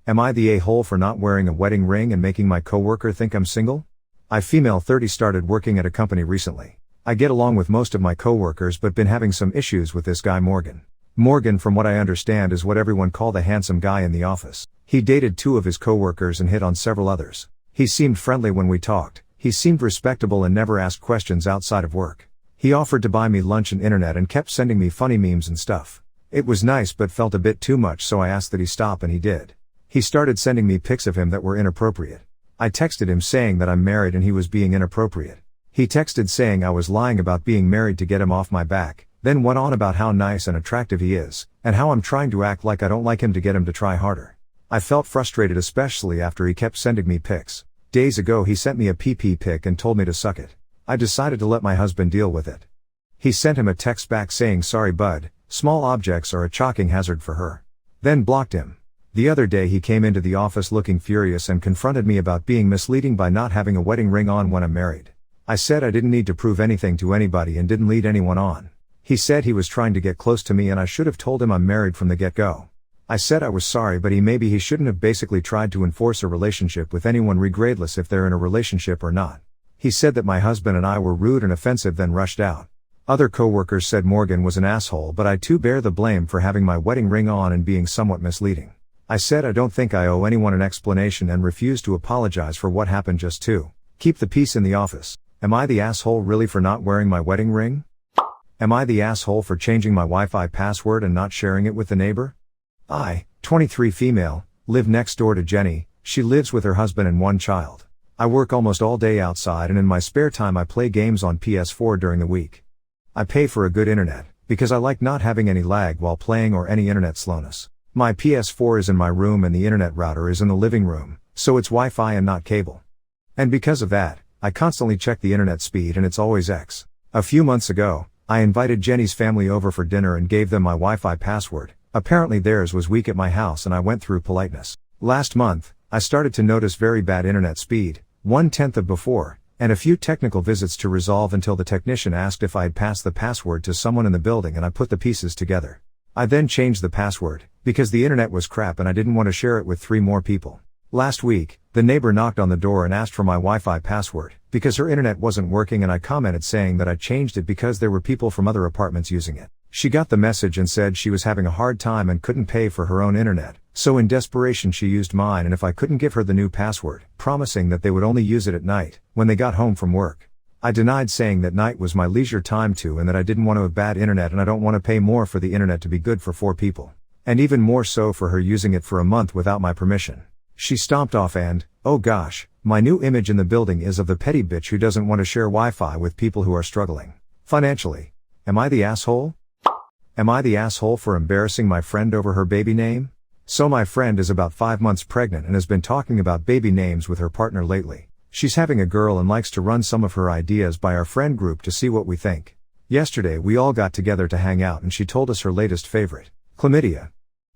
Am I the a-hole for not wearing a wedding ring and making my coworker think I'm single? I female 30 started working at a company recently. I get along with most of my coworkers but been having some issues with this guy Morgan. Morgan, from what I understand, is what everyone call the handsome guy in the office. He dated 2 of his coworkers and hit on several others. He seemed friendly when we talked. He seemed respectable and never asked questions outside of work. He offered to buy me lunch and internet and kept sending me funny memes and stuff. It was nice but felt a bit too much, so I asked that he stop, and he did. He started sending me pics of him that were inappropriate. I texted him saying that I'm married and he was being inappropriate. He texted saying I was lying about being married to get him off my back, then went on about how nice and attractive he is, and how I'm trying to act like I don't like him to get him to try harder. I felt frustrated, especially after he kept sending me pics. Days ago he sent me a PP pic and told me to suck it. I decided to let my husband deal with it. He sent him a text back saying, "Sorry bud, small objects are a shocking hazard for her." Then blocked him. The other day he came into the office looking furious and confronted me about being misleading by not having a wedding ring on when I'm married. I said I didn't need to prove anything to anybody and didn't lead anyone on. He said he was trying to get close to me and I should have told him I'm married from the get-go. I said I was sorry, but maybe he shouldn't have basically tried to enforce a relationship with anyone regardless if they're in a relationship or not. He said that my husband and I were rude and offensive, then rushed out. Other coworkers said Morgan was an asshole, but I too bear the blame for having my wedding ring on and being somewhat misleading. I said I don't think I owe anyone an explanation and refused to apologize for what happened, just to keep the peace in the office. Am I the asshole really for not wearing my wedding ring? Am I the asshole for changing my Wi-Fi password and not sharing it with the neighbor? I, 23 female, live next door to Jenny. She lives with her husband and 1 child. I work almost all day outside and in my spare time I play games on PS4 during the week. I pay for a good internet, because I like not having any lag while playing or any internet slowness. My PS4 is in my room and the internet router is in the living room, so it's Wi-Fi and not cable. And because of that, I constantly check the internet speed and it's always X. A few months ago, I invited Jenny's family over for dinner and gave them my Wi-Fi password. Apparently theirs was weak at my house and I went through politeness. Last month, I started to notice very bad internet speed, 1/10 of before, and a few technical visits to resolve until the technician asked if I had passed the password to someone in the building and I put the pieces together. I then changed the password, because the internet was crap and I didn't want to share it with 3 more people. Last week, the neighbor knocked on the door and asked for my Wi-Fi password, because her internet wasn't working, and I commented saying that I changed it because there were people from other apartments using it. She got the message and said she was having a hard time and couldn't pay for her own internet, so in desperation she used mine, and if I couldn't give her the new password, promising that they would only use it at night, when they got home from work. I denied, saying that night was my leisure time too and that I didn't want to have bad internet and I don't want to pay more for the internet to be good for 4 people. And even more so for her using it for a month without my permission. She stomped off and, oh gosh, my new image in the building is of the petty bitch who doesn't want to share Wi-Fi with people who are struggling financially. Am I the asshole? Am I the asshole for embarrassing my friend over her baby name? So my friend is about 5 months pregnant and has been talking about baby names with her partner lately. She's having a girl and likes to run some of her ideas by our friend group to see what we think. Yesterday we all got together to hang out and she told us her latest favorite, chlamydia.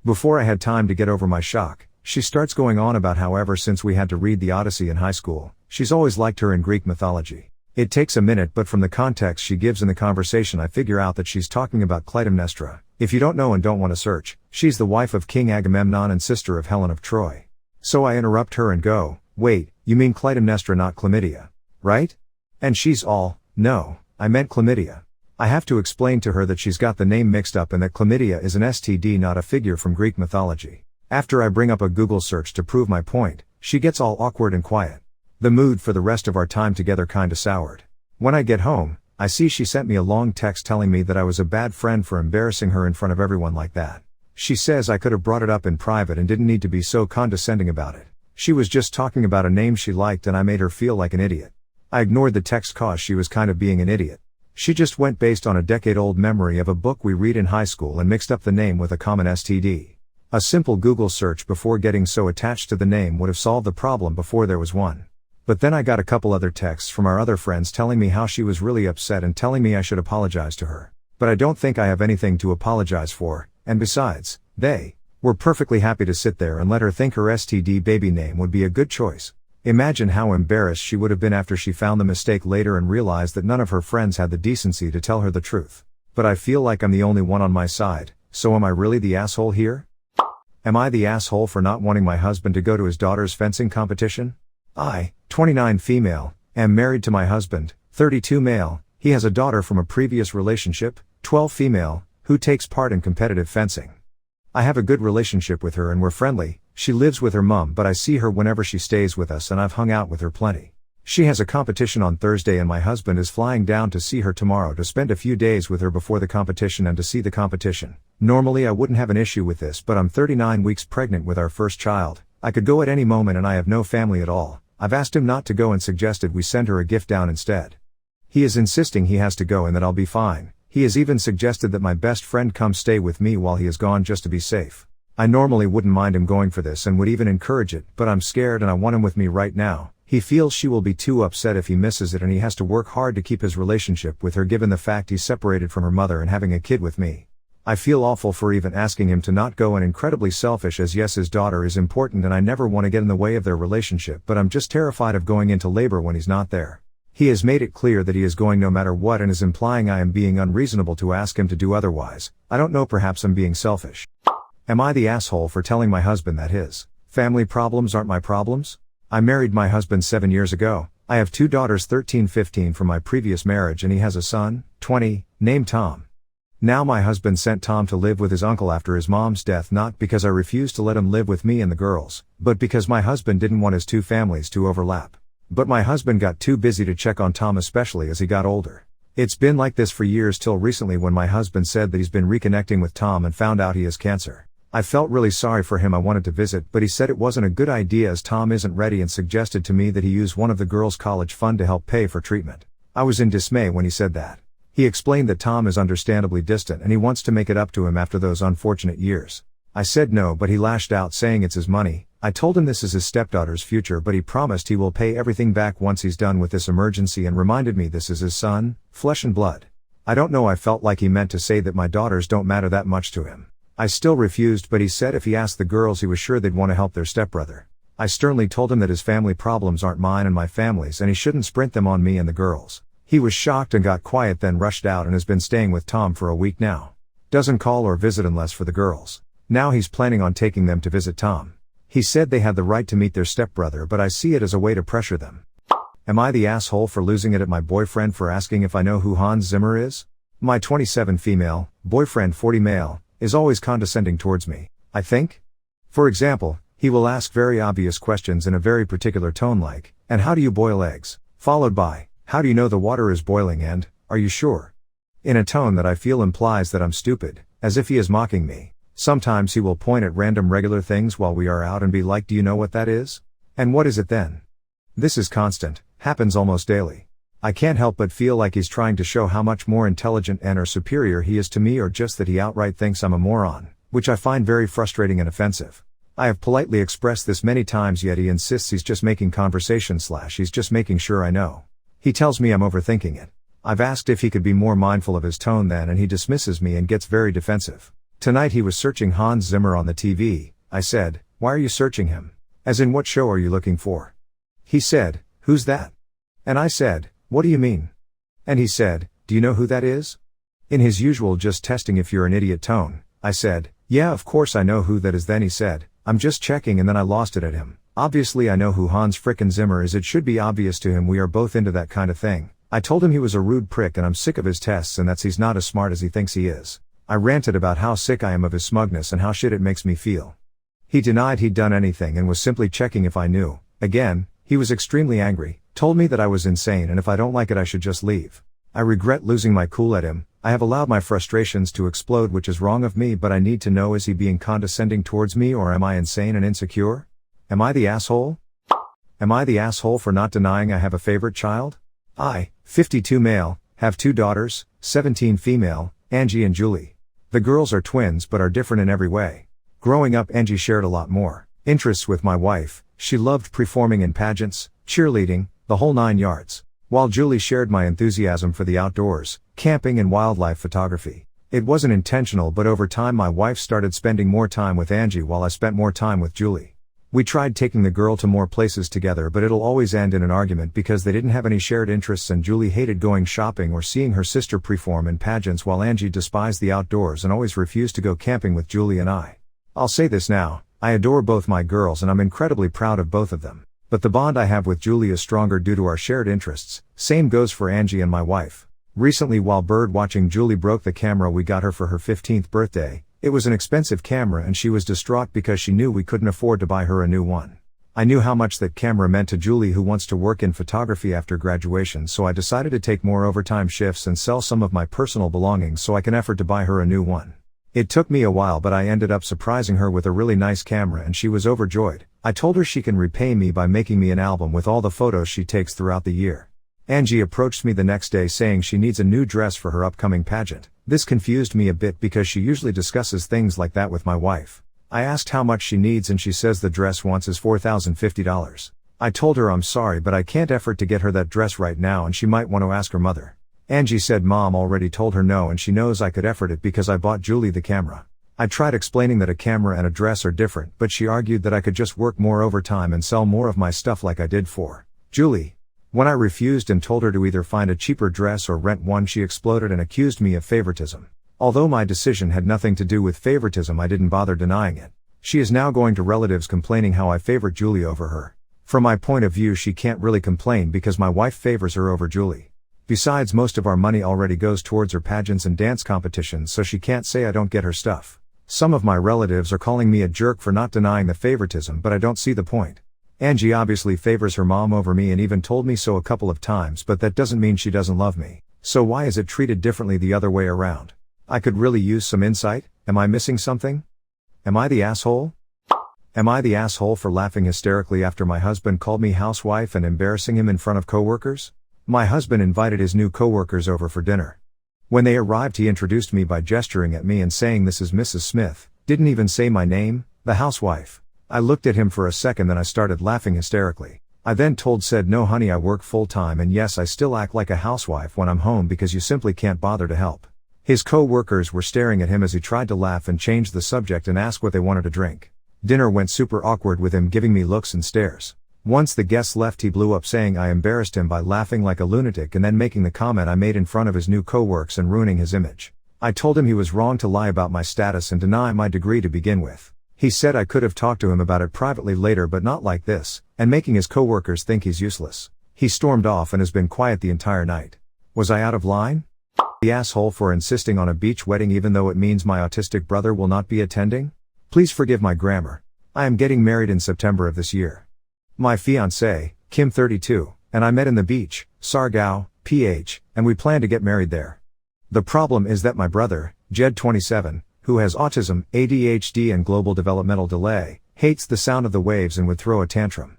Before I had time to get over my shock, she starts going on about how ever since we had to read the Odyssey in high school, she's always liked her in Greek mythology. It takes a minute, but from the context she gives in the conversation I figure out that she's talking about Clytemnestra. If you don't know and don't want to search, she's the wife of King Agamemnon and sister of Helen of Troy. So I interrupt her and go, wait, you mean Clytemnestra, not chlamydia, right? And she's all, no, I meant chlamydia. I have to explain to her that she's got the name mixed up and that chlamydia is an STD, not a figure from Greek mythology. After I bring up a Google search to prove my point, she gets all awkward and quiet. The mood for the rest of our time together kinda soured. When I get home, I see she sent me a long text telling me that I was a bad friend for embarrassing her in front of everyone like that. She says I could have brought it up in private and didn't need to be so condescending about it. She was just talking about a name she liked and I made her feel like an idiot. I ignored the text cause she was kind of being an idiot. She just went based on a decade-old memory of a book we read in high school and mixed up the name with a common STD. A simple Google search before getting so attached to the name would have solved the problem before there was one. But then I got a couple other texts from our other friends telling me how she was really upset and telling me I should apologize to her. But I don't think I have anything to apologize for, and besides, they were perfectly happy to sit there and let her think her STD baby name would be a good choice. Imagine how embarrassed she would have been after she found the mistake later and realized that none of her friends had the decency to tell her the truth. But I feel like I'm the only one on my side, so am I really the asshole here? Am I the asshole for not wanting my husband to go to his daughter's fencing competition? I, 29 female, am married to my husband, 32 male. He has a daughter from a previous relationship, 12 female, who takes part in competitive fencing. I have a good relationship with her and we're friendly. She lives with her mom, but I see her whenever she stays with us and I've hung out with her plenty. She has a competition on Thursday and my husband is flying down to see her tomorrow to spend a few days with her before the competition and to see the competition. Normally I wouldn't have an issue with this, but I'm 39 weeks pregnant with our first child. I could go at any moment and I have no family at all. I've asked him not to go and suggested we send her a gift down instead. He is insisting he has to go and that I'll be fine. He has even suggested that my best friend come stay with me while he is gone just to be safe. I normally wouldn't mind him going for this and would even encourage it, but I'm scared and I want him with me right now. He feels she will be too upset if he misses it and he has to work hard to keep his relationship with her given the fact he's separated from her mother and having a kid with me. I feel awful for even asking him to not go and incredibly selfish as yes, his daughter is important and I never want to get in the way of their relationship, but I'm just terrified of going into labor when he's not there. He has made it clear that he is going no matter what and is implying I am being unreasonable to ask him to do otherwise. I don't know, perhaps I'm being selfish. Am I the asshole for telling my husband that his family problems aren't my problems? I married my husband 7 years ago. I have 2 daughters 13-15 from my previous marriage and he has a son, 20, named Tom. Now my husband sent Tom to live with his uncle after his mom's death, not because I refused to let him live with me and the girls, but because my husband didn't want his 2 families to overlap. But my husband got too busy to check on Tom, especially as he got older. It's been like this for years till recently when my husband said that he's been reconnecting with Tom and found out he has cancer. I felt really sorry for him. I wanted to visit, but he said it wasn't a good idea as Tom isn't ready and suggested to me that he use one of the girls' college fund to help pay for treatment. I was in dismay when he said that. He explained that Tom is understandably distant and he wants to make it up to him after those unfortunate years. I said no, but he lashed out saying it's his money. I told him this is his stepdaughter's future, but he promised he will pay everything back once he's done with this emergency and reminded me this is his son, flesh and blood. I don't know, I felt like he meant to say that my daughters don't matter that much to him. I still refused, but he said if he asked the girls he was sure they'd want to help their stepbrother. I sternly told him that his family problems aren't mine and my family's and he shouldn't sprint them on me and the girls. He was shocked and got quiet, then rushed out and has been staying with Tom for a week now. Doesn't call or visit unless for the girls. Now he's planning on taking them to visit Tom. He said they had the right to meet their stepbrother, but I see it as a way to pressure them. Am I the asshole for losing it at my boyfriend for asking if I know who Hans Zimmer is? My 27 female, boyfriend 40 male, is always condescending towards me, I think. For example, he will ask very obvious questions in a very particular tone like, and how do you boil eggs? Followed by, how do you know the water is boiling and, are you sure? In a tone that I feel implies that I'm stupid, as if he is mocking me. Sometimes he will point at random regular things while we are out and be like, do you know what that is? And what is it then? This is constant, happens almost daily. I can't help but feel like he's trying to show how much more intelligent and or superior he is to me, or just that he outright thinks I'm a moron, which I find very frustrating and offensive. I have politely expressed this many times, yet he insists he's just making conversation / he's just making sure I know. He tells me I'm overthinking it. I've asked if he could be more mindful of his tone then, and he dismisses me and gets very defensive. Tonight he was searching Hans Zimmer on the TV. I said, why are you searching him? As in, what show are you looking for? He said, who's that? And I said, what do you mean? And he said, do you know who that is? In his usual just testing if you're an idiot tone, I said, yeah, of course I know who that is. Then he said, I'm just checking, and then I lost it at him. Obviously I know who Hans frickin' Zimmer is. It should be obvious to him, we are both into that kind of thing. I told him he was a rude prick and I'm sick of his tests and that's he's not as smart as he thinks he is. I ranted about how sick I am of his smugness and how shit it makes me feel. He denied he'd done anything and was simply checking if I knew. Again, he was extremely angry, told me that I was insane and if I don't like it I should just leave. I regret losing my cool at him. I have allowed my frustrations to explode, which is wrong of me, but I need to know, is he being condescending towards me or am I insane and insecure? Am I the asshole? Am I the asshole for not denying I have a favorite child? I, 52 male, have 2 daughters, 17 female, Angie and Julie. The girls are twins but are different in every way. Growing up, Angie shared a lot more interests with my wife. She loved performing in pageants, cheerleading, the whole 9 yards. While Julie shared my enthusiasm for the outdoors, camping and wildlife photography. It wasn't intentional, but over time my wife started spending more time with Angie while I spent more time with Julie. We tried taking the girl to more places together, but it'll always end in an argument because they didn't have any shared interests, and Julie hated going shopping or seeing her sister perform in pageants while Angie despised the outdoors and always refused to go camping with Julie and I. I'll say this now, I adore both my girls and I'm incredibly proud of both of them. But the bond I have with Julie is stronger due to our shared interests. Same goes for Angie and my wife. Recently, while bird watching, Julie broke the camera we got her for her 15th birthday. It was an expensive camera and she was distraught because she knew we couldn't afford to buy her a new one. I knew how much that camera meant to Julie, who wants to work in photography after graduation, so I decided to take more overtime shifts and sell some of my personal belongings so I can afford to buy her a new one. It took me a while, but I ended up surprising her with a really nice camera and she was overjoyed. I told her she can repay me by making me an album with all the photos she takes throughout the year. Angie approached me the next day saying she needs a new dress for her upcoming pageant. This confused me a bit because she usually discusses things like that with my wife. I asked how much she needs and she says the dress wants is $4,050. I told her I'm sorry, but I can't afford to get her that dress right now and she might want to ask her mother. Angie said Mom already told her no and she knows I could afford it because I bought Julie the camera. I tried explaining that a camera and a dress are different, but she argued that I could just work more overtime and sell more of my stuff like I did for Julie. When I refused and told her to either find a cheaper dress or rent one, she exploded and accused me of favoritism. Although my decision had nothing to do with favoritism, I didn't bother denying it. She is now going to relatives complaining how I favorite Julie over her. From my point of view, she can't really complain because my wife favors her over Julie. Besides, most of our money already goes towards her pageants and dance competitions, so she can't say I don't get her stuff. Some of my relatives are calling me a jerk for not denying the favoritism, but I don't see the point. Angie obviously favors her mom over me and even told me so a couple of times, but that doesn't mean she doesn't love me. So why is it treated differently the other way around? I could really use some insight. Am I missing something? Am I the asshole? Am I the asshole for laughing hysterically after my husband called me housewife and embarrassing him in front of coworkers? My husband invited his new coworkers over for dinner. When they arrived, he introduced me by gesturing at me and saying, "This is Mrs. Smith," didn't even say my name, the housewife. I looked at him for a second, then I started laughing hysterically. I then said, "No honey, I work full time and yes, I still act like a housewife when I'm home because you simply can't bother to help." His co-workers were staring at him as he tried to laugh and change the subject and ask what they wanted to drink. Dinner went super awkward with him giving me looks and stares. Once the guests left, he blew up saying I embarrassed him by laughing like a lunatic and then making the comment I made in front of his new co-workers and ruining his image. I told him he was wrong to lie about my status and deny my degree to begin with. He said I could have talked to him about it privately later, but not like this, and making his co-workers think he's useless. He stormed off and has been quiet the entire night. Was I out of line? The asshole for insisting on a beach wedding even though it means my autistic brother will not be attending? Please forgive my grammar. I am getting married in September of this year. My fiancée, Kim 32, and I met in the beach, Sargao, PH, and we plan to get married there. The problem is that my brother, Jed 27, who has autism, ADHD and global developmental delay, hates the sound of the waves and would throw a tantrum.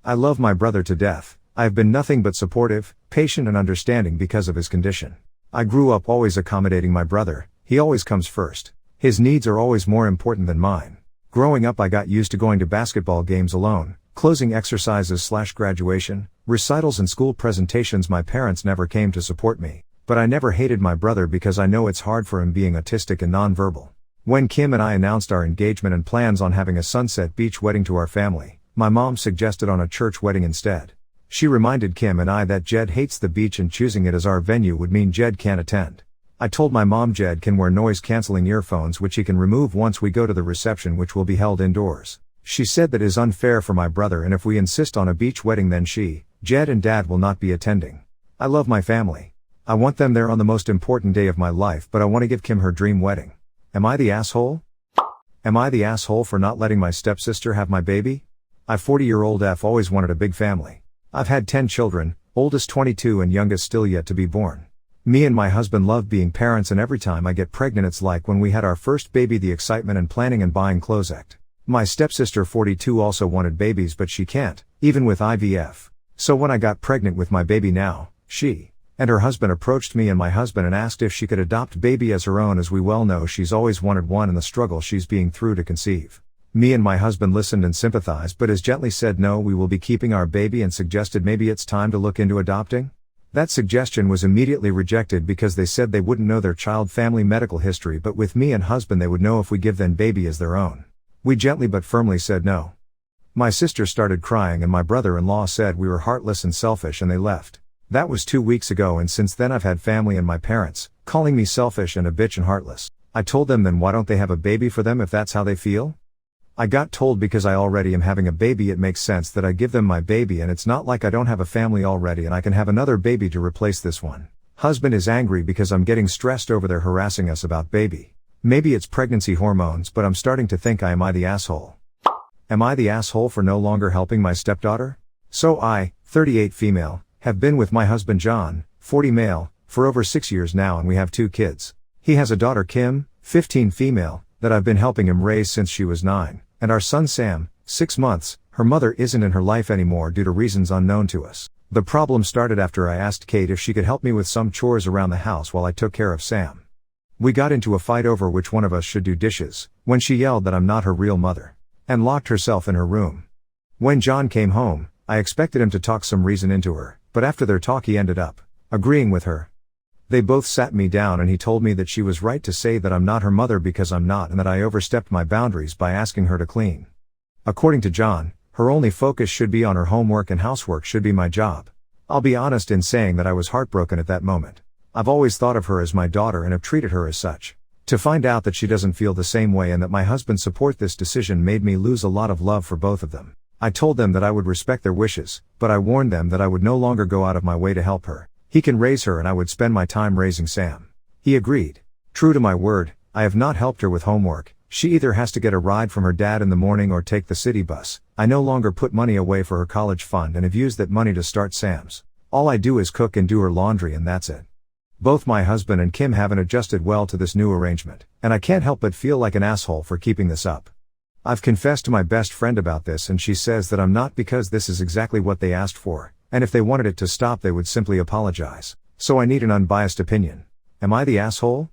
I love my brother to death. I have been nothing but supportive, patient and understanding because of his condition. I grew up always accommodating my brother. He always comes first. His needs are always more important than mine. Growing up, I got used to going to basketball games alone, closing exercises/graduation, recitals and school presentations. My parents never came to support me, but I never hated my brother because I know it's hard for him being autistic and nonverbal. When Kim and I announced our engagement and plans on having a Sunset Beach wedding to our family, my mom suggested on a church wedding instead. She reminded Kim and I that Jed hates the beach and choosing it as our venue would mean Jed can't attend. I told my mom Jed can wear noise-canceling earphones which he can remove once we go to the reception, which will be held indoors. She said that is unfair for my brother, and if we insist on a beach wedding then she, Jed and Dad will not be attending. I love my family. I want them there on the most important day of my life, but I want to give Kim her dream wedding. Am I the asshole? Am I the asshole for not letting my stepsister have my baby? I 40-year-old F always wanted a big family. I've had 10 children, oldest 22 and youngest still yet to be born. Me and my husband love being parents, and every time I get pregnant it's like when we had our first baby, the excitement and planning and buying clothes act. My stepsister 42 also wanted babies, but she can't, even with IVF. So when I got pregnant with my baby now, she and her husband approached me and my husband and asked if she could adopt baby as her own. As we well know, she's always wanted one and the struggle she's being through to conceive. Me and my husband listened and sympathized, but as gently said no, we will be keeping our baby, and suggested maybe it's time to look into adopting. That suggestion was immediately rejected because they said they wouldn't know their child family medical history, but with me and husband they would know if we give them baby as their own. We gently but firmly said no. My sister started crying and my brother-in-law said we were heartless and selfish and they left. That was 2 weeks ago, and since then I've had family and my parents calling me selfish and a bitch and heartless. I told them then why don't they have a baby for them if that's how they feel? I got told because I already am having a baby it makes sense that I give them my baby and it's not like I don't have a family already and I can have another baby to replace this one. Husband is angry because I'm getting stressed over their harassing us about baby. Maybe it's pregnancy hormones but I'm starting to think am I the asshole? Am I the asshole for no longer helping my stepdaughter? So I, 38 female, have been with my husband John, 40 male, for over 6 years now and we have 2 kids. He has a daughter Kim, 15 female, that I've been helping him raise since she was 9, and our son Sam, 6 months, her mother isn't in her life anymore due to reasons unknown to us. The problem started after I asked Kate if she could help me with some chores around the house while I took care of Sam. We got into a fight over which one of us should do dishes, when she yelled that I'm not her real mother, and locked herself in her room. When John came home, I expected him to talk some reason into her, but after their talk he ended up agreeing with her. They both sat me down and he told me that she was right to say that I'm not her mother because I'm not and that I overstepped my boundaries by asking her to clean. According to John, her only focus should be on her homework and housework should be my job. I'll be honest in saying that I was heartbroken at that moment. I've always thought of her as my daughter and have treated her as such. To find out that she doesn't feel the same way and that my husband support this decision made me lose a lot of love for both of them. I told them that I would respect their wishes, but I warned them that I would no longer go out of my way to help her. He can raise her and I would spend my time raising Sam. He agreed. True to my word, I have not helped her with homework. She either has to get a ride from her dad in the morning or take the city bus. I no longer put money away for her college fund and have used that money to start Sam's. All I do is cook and do her laundry and that's it. Both my husband and Kim haven't adjusted well to this new arrangement, and I can't help but feel like an asshole for keeping this up. I've confessed to my best friend about this and she says that I'm not because this is exactly what they asked for, and if they wanted it to stop they would simply apologize. So I need an unbiased opinion. Am I the asshole?